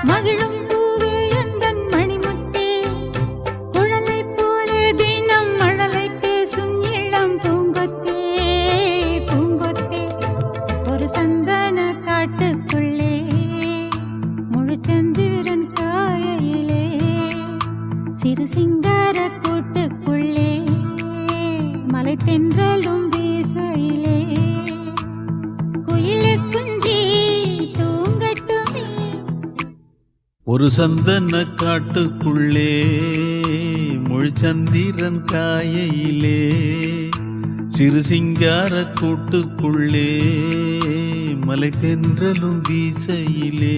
மகிழும் பூவே எந்தன் மணிமுத்தே, குழலை போலே தினம் மழலை பேசும் இளம் பூங்கொத்தே, பூங்கொத்தே. ஒரு சந்தன காட்டுக்குள்ளே முழுச்சந்திரன் காயையிலே, சிறு சிங்கார கூட்டுக்குள்ளே மலை தென்றலும் வீசையிலே, குயிலே குஞ்சி தூங்கட்டுமே. ஒரு சந்தன காட்டுக்குள்ளே முழுச்சந்திரன் காயையிலே, சிறு சிங்கார கூட்டுக்குள்ளே மலை தென்றலும் வீசையிலே.